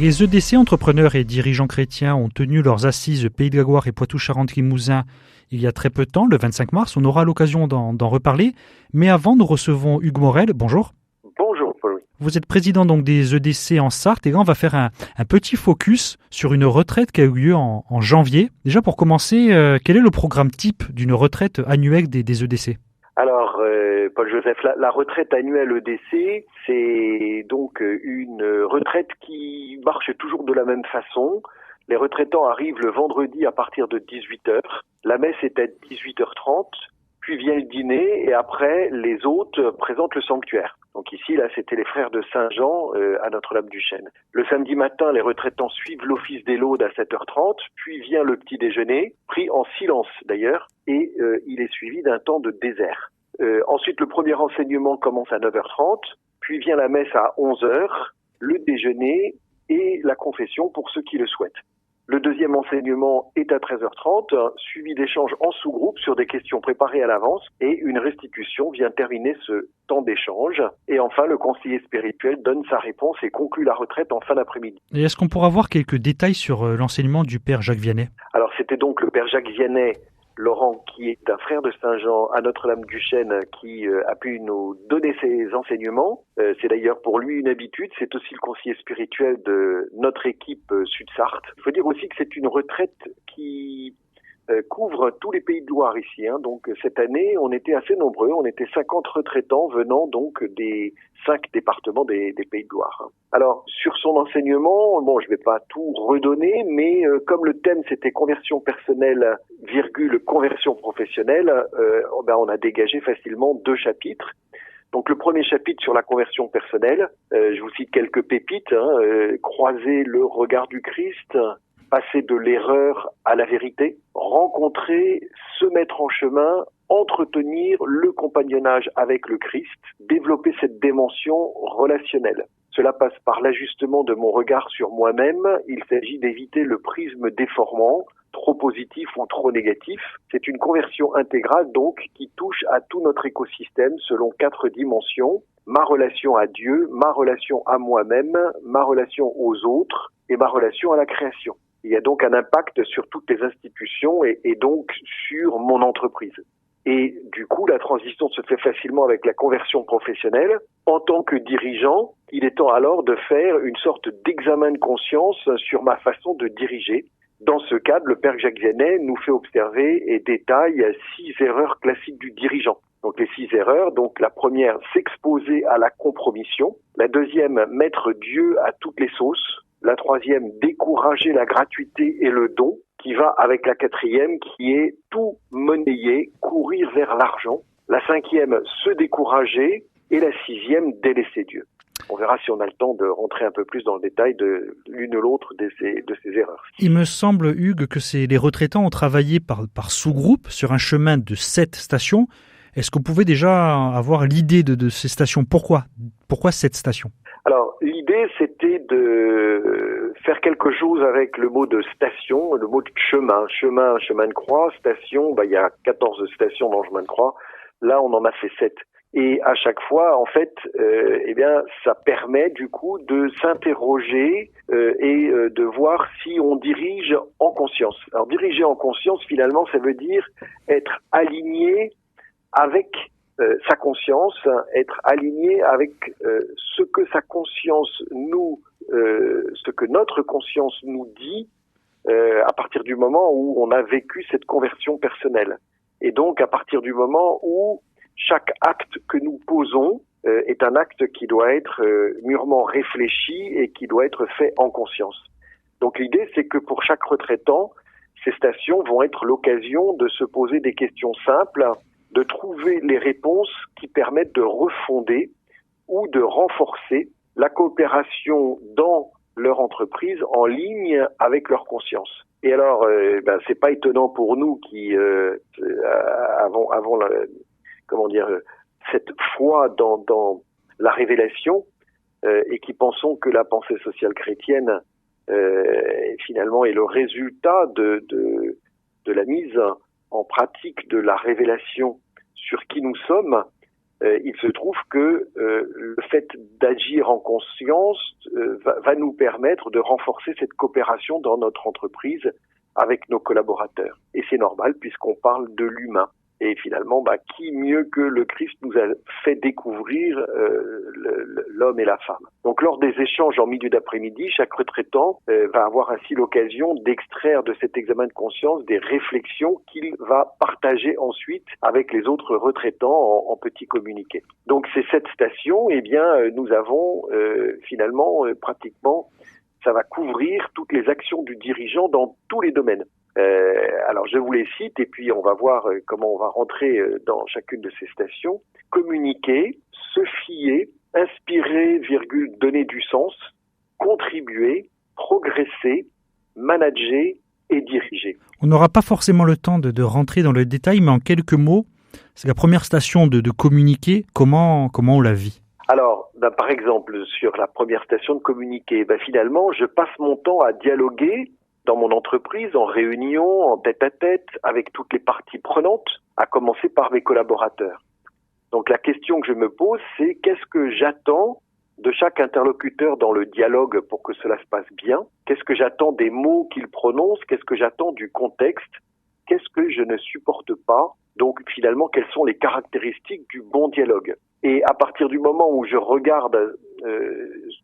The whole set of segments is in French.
Les EDC, entrepreneurs et dirigeants chrétiens, ont tenu leurs assises Pays de la Loire et Poitou-Charentes-Limousin il y a très peu de temps, le 25 mars. On aura l'occasion d'en reparler. Mais avant, nous recevons Hugues Morel. Bonjour. Bonjour, Paul. Vous êtes président donc des EDC en Sarthe et là, on va faire un petit focus sur une retraite qui a eu lieu en janvier. Déjà, pour commencer, quel est le programme type d'une retraite annuelle des EDC ? Alors, Paul-Joseph, la retraite annuelle EDC, c'est donc une retraite qui marche toujours de la même façon. Les retraitants arrivent le vendredi à partir de 18h. La messe est à 18h30, puis vient le dîner et après, les hôtes présentent le sanctuaire. Donc ici, là, c'était les frères de Saint-Jean à Notre-Dame-du-Chêne. Le samedi matin, les retraitants suivent l'office des laudes à 7h30, puis vient le petit déjeuner, pris en silence d'ailleurs, et il est suivi d'un temps de désert. Ensuite, le premier enseignement commence à 9h30, puis vient la messe à 11h, le déjeuner et la confession pour ceux qui le souhaitent. Le deuxième enseignement est à 13h30, suivi d'échanges en sous-groupe sur des questions préparées à l'avance et une restitution vient terminer ce temps d'échange. Et enfin, le conseiller spirituel donne sa réponse et conclut la retraite en fin d'après-midi. Et est-ce qu'on pourra avoir quelques détails sur l'enseignement du père Jacques Vianney ? Alors, c'était donc le père Jacques Vianney, Laurent, qui est un frère de Saint-Jean à Notre-Dame-du-Chêne, qui a pu nous donner ses enseignements. C'est d'ailleurs pour lui une habitude. C'est aussi le conseiller spirituel de notre équipe Sud-Sarthe. Il faut dire aussi que c'est une retraite qui couvre tous les pays de Loire ici. Donc cette année, on était assez nombreux. On était 50 retraitants venant donc des 5 départements des pays de Loire. Alors, sur son enseignement, bon, je vais pas tout redonner, mais comme le thème c'était conversion personnelle, conversion professionnelle, on a dégagé facilement 2 chapitres. Donc le premier chapitre sur la conversion personnelle, je vous cite quelques pépites, croiser le regard du Christ, passer de l'erreur à la vérité, rencontrer, se mettre en chemin, entretenir le compagnonnage avec le Christ, développer cette dimension relationnelle. Cela passe par l'ajustement de mon regard sur moi-même. Il s'agit d'éviter le prisme déformant, trop positif ou trop négatif. C'est une conversion intégrale donc qui touche à tout notre écosystème selon 4 dimensions. Ma relation à Dieu, ma relation à moi-même, ma relation aux autres et ma relation à la création. Il y a donc un impact sur toutes les institutions et donc sur mon entreprise. Et du coup, la transition se fait facilement avec la conversion professionnelle. En tant que dirigeant, il est temps alors de faire une sorte d'examen de conscience sur ma façon de diriger. Dans ce cadre, le père Jacques Vianney nous fait observer et détaille 6 erreurs classiques du dirigeant. Donc les 6 erreurs, donc la première, s'exposer à la compromission. La deuxième, mettre Dieu à toutes les sauces. La troisième, décourager la gratuité et le don, qui va avec la quatrième, qui est tout monnayer, courir vers l'argent. La cinquième, se décourager. Et la sixième, délaisser Dieu. On verra si on a le temps de rentrer un peu plus dans le détail de l'une ou l'autre de ces erreurs. Il me semble, Hugues, que les retraitants ont travaillé par sous-groupe sur un chemin de 7 stations. Est-ce que vous pouvez déjà avoir l'idée de ces stations ? Pourquoi 7 stations ? Alors, l'idée, c'était de faire quelque chose avec le mot de station, le mot de chemin. Chemin de croix, station, il y a 14 stations dans le chemin de croix. Là, on en a fait 7. Et à chaque fois, en fait, ça permet du coup de s'interroger et de voir si on dirige en conscience. Alors, diriger en conscience, finalement, ça veut dire être aligné avec sa conscience, être aligné avec ce que sa conscience ce que notre conscience nous dit à partir du moment où on a vécu cette conversion personnelle. Et donc à partir du moment où chaque acte que nous posons est un acte qui doit être mûrement réfléchi et qui doit être fait en conscience. Donc l'idée, c'est que pour chaque retraitant, ces stations vont être l'occasion de se poser des questions simples, de trouver les réponses qui permettent de refonder ou de renforcer la coopération dans leur entreprise en ligne avec leur conscience. Et alors, c'est pas étonnant pour nous qui avons cette foi dans la révélation et qui pensons que la pensée sociale chrétienne finalement est le résultat de la mise en pratique de la révélation sur qui nous sommes. Il se trouve que le fait d'agir en conscience va nous permettre de renforcer cette coopération dans notre entreprise avec nos collaborateurs. Et c'est normal puisqu'on parle de l'humain. Et finalement, qui mieux que le Christ nous a fait découvrir l'homme et la femme. Donc lors des échanges en milieu d'après-midi, chaque retraitant va avoir ainsi l'occasion d'extraire de cet examen de conscience des réflexions qu'il va partager ensuite avec les autres retraitants en petits communiqués. Donc c'est cette station, nous avons finalement pratiquement, ça va couvrir toutes les actions du dirigeant dans tous les domaines. Alors je vous les cite et puis on va voir comment on va rentrer dans chacune de ces stations. Communiquer, se fier, inspirer, donner du sens, contribuer, progresser, manager et diriger. On n'aura pas forcément le temps de rentrer dans le détail, mais en quelques mots, c'est la première station de communiquer. Comment on la vit ? Alors, par exemple, sur la première station de communiquer, finalement, je passe mon temps à dialoguer dans mon entreprise, en réunion, en tête-à-tête, avec toutes les parties prenantes, à commencer par mes collaborateurs. Donc la question que je me pose, c'est qu'est-ce que j'attends de chaque interlocuteur dans le dialogue pour que cela se passe bien ? Qu'est-ce que j'attends des mots qu'il prononce ? Qu'est-ce que j'attends du contexte ? Qu'est-ce que je ne supporte pas ? Donc finalement, quelles sont les caractéristiques du bon dialogue ? Et à partir du moment où je regarde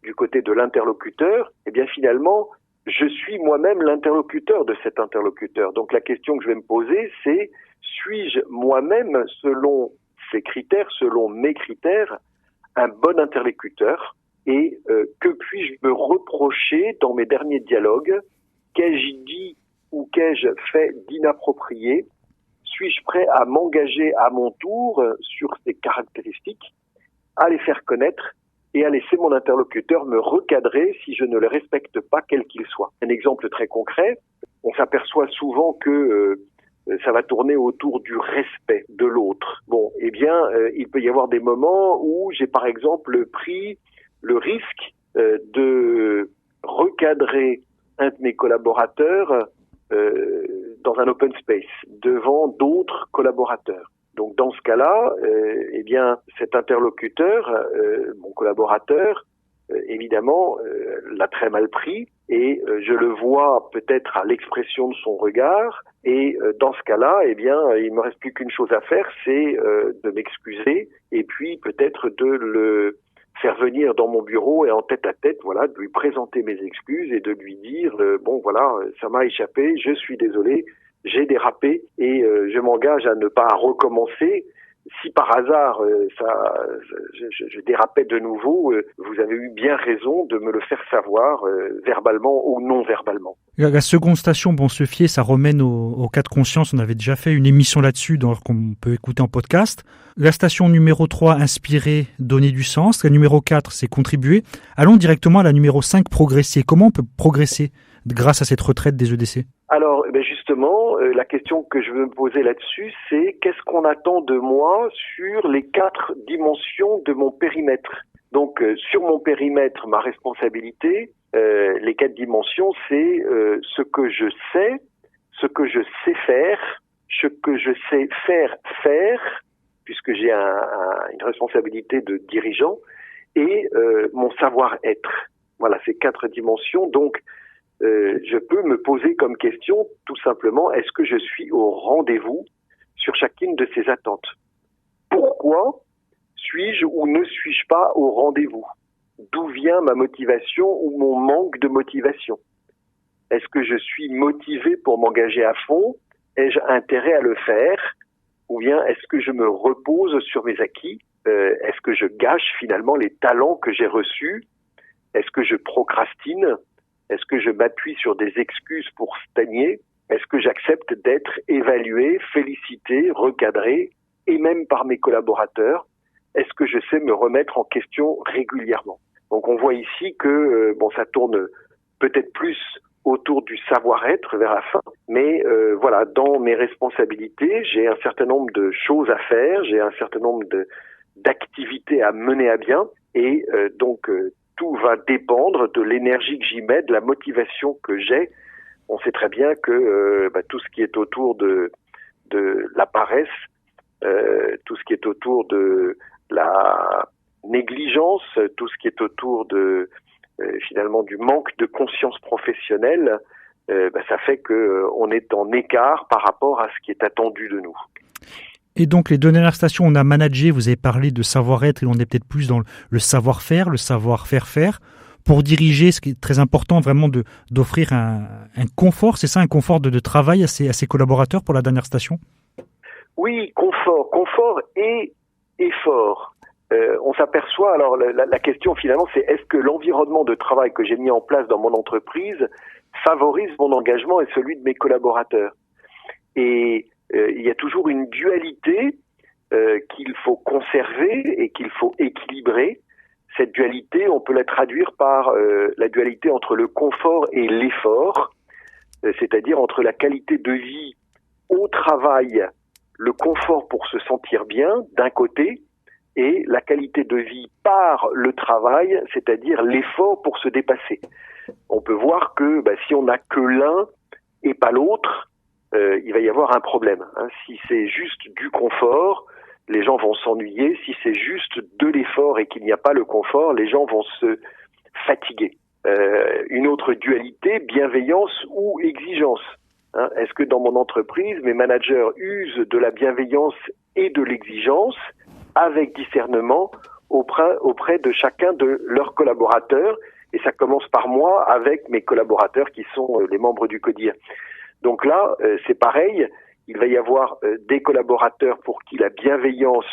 du côté de l'interlocuteur, finalement, je suis moi-même l'interlocuteur de cet interlocuteur. Donc la question que je vais me poser, c'est suis-je moi-même, selon ces critères, selon mes critères, un bon interlocuteur ? Et que puis-je me reprocher dans mes derniers dialogues ? Qu'ai-je dit ou qu'ai-je fait d'inapproprié ? Suis-je prêt à m'engager à mon tour sur ces caractéristiques, à les faire connaître et à laisser mon interlocuteur me recadrer si je ne le respecte pas, quel qu'il soit. Un exemple très concret, on s'aperçoit souvent que ça va tourner autour du respect de l'autre. Il peut y avoir des moments où j'ai par exemple pris le risque de recadrer un de mes collaborateurs dans un open space, devant d'autres collaborateurs. Donc dans ce cas-là, cet interlocuteur, mon collaborateur, évidemment, l'a très mal pris et je le vois peut-être à l'expression de son regard et dans ce cas-là, il me reste plus qu'une chose à faire, c'est de m'excuser et puis peut-être de le faire venir dans mon bureau et en tête-à-tête, de lui présenter mes excuses et de lui dire ça m'a échappé, je suis désolé, j'ai dérapé et je m'engage à ne pas recommencer. Si par hasard je dérapais de nouveau, vous avez eu bien raison de me le faire savoir verbalement ou non verbalement. La seconde station, se fier, ça remène au cas de conscience. On avait déjà fait une émission là-dessus qu'on peut écouter en podcast. La station numéro 3, inspirer, donner du sens. La numéro 4, c'est contribuer. Allons directement à la numéro 5, progresser. Comment on peut progresser grâce à cette retraite des EDC ? Alors, justement, la question que je veux me poser là-dessus, c'est qu'est-ce qu'on attend de moi sur les 4 dimensions de mon périmètre ? Donc, sur mon périmètre, ma responsabilité, les 4 dimensions, c'est ce que je sais, ce que je sais faire, ce que je sais faire, puisque j'ai une responsabilité de dirigeant, et mon savoir-être. Voilà, ces 4 dimensions. Donc, je peux me poser comme question, tout simplement, est-ce que je suis au rendez-vous sur chacune de ces attentes ? Pourquoi suis-je ou ne suis-je pas au rendez-vous ? D'où vient ma motivation ou mon manque de motivation ? Est-ce que je suis motivé pour m'engager à fond ? Ai-je intérêt à le faire ? Ou bien est-ce que je me repose sur mes acquis ? Est-ce que je gâche finalement les talents que j'ai reçus ? Est-ce que je procrastine ? Est-ce que je m'appuie sur des excuses pour stagner ? Est-ce que j'accepte d'être évalué, félicité, recadré, et même par mes collaborateurs ? Est-ce que je sais me remettre en question régulièrement ? Donc on voit ici que ça tourne peut-être plus autour du savoir-être vers la fin, mais dans mes responsabilités, j'ai un certain nombre de choses à faire, j'ai un certain nombre d'activités à mener à bien, et tout va dépendre de l'énergie que j'y mets, de la motivation que j'ai. On sait très bien que tout ce qui est autour de la paresse, tout ce qui est autour de négligence, tout ce qui est autour de finalement du manque de conscience professionnelle, ça fait que on est en écart par rapport à ce qui est attendu de nous. Et donc les deux dernières stations, on a managé, vous avez parlé de savoir-être et on est peut-être plus dans le savoir-faire, le savoir-faire. Pour diriger, ce qui est très important vraiment d'offrir un confort, c'est ça, un confort de travail à ses collaborateurs pour la dernière station? Oui, confort et effort. On s'aperçoit, alors la question finalement c'est est-ce que l'environnement de travail que j'ai mis en place dans mon entreprise favorise mon engagement et celui de mes collaborateurs. Et il y a toujours une dualité qu'il faut conserver et qu'il faut équilibrer. Cette dualité, on peut la traduire par la dualité entre le confort et l'effort, c'est-à-dire entre la qualité de vie au travail, le confort pour se sentir bien d'un côté, et la qualité de vie par le travail, c'est-à-dire l'effort pour se dépasser. On peut voir que si on n'a que l'un et pas l'autre, il va y avoir un problème. Si c'est juste du confort, les gens vont s'ennuyer. Si c'est juste de l'effort et qu'il n'y a pas le confort, les gens vont se fatiguer. Une autre dualité, bienveillance ou exigence. Est-ce que dans mon entreprise, mes managers usent de la bienveillance et de l'exigence avec discernement auprès de chacun de leurs collaborateurs? Et ça commence par moi avec mes collaborateurs qui sont les membres du CODIR. Donc là, c'est pareil. Il va y avoir des collaborateurs pour qui la bienveillance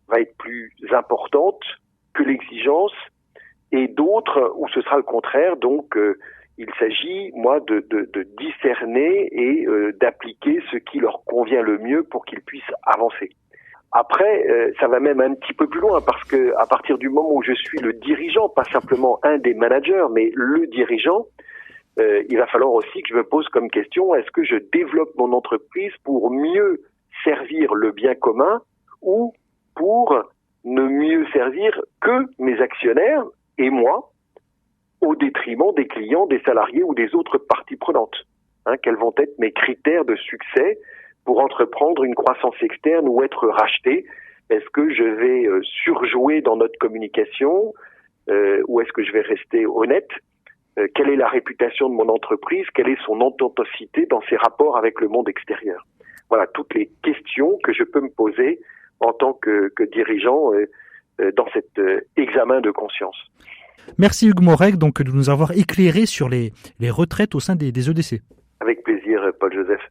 va être plus importante que l'exigence et d'autres où ce sera le contraire. Donc, il s'agit, moi, de discerner et d'appliquer ce qui leur convient le mieux pour qu'ils puissent avancer. Après, ça va même un petit peu plus loin parce que à partir du moment où je suis le dirigeant, pas simplement un des managers, mais le dirigeant, il va falloir aussi que je me pose comme question, est-ce que je développe mon entreprise pour mieux servir le bien commun ou pour ne mieux servir que mes actionnaires et moi, au détriment des clients, des salariés ou des autres parties prenantes? Quels vont être mes critères de succès pour entreprendre une croissance externe ou être racheté? Est-ce que je vais surjouer dans notre communication ou est-ce que je vais rester honnête? Quelle est la réputation de mon entreprise? Quelle est son authenticité dans ses rapports avec le monde extérieur? Voilà toutes les questions que je peux me poser en tant que dirigeant dans cet examen de conscience. Merci Hugues Morec donc, de nous avoir éclairé sur les retraites au sein des EDC. Avec plaisir, Paul-Joseph.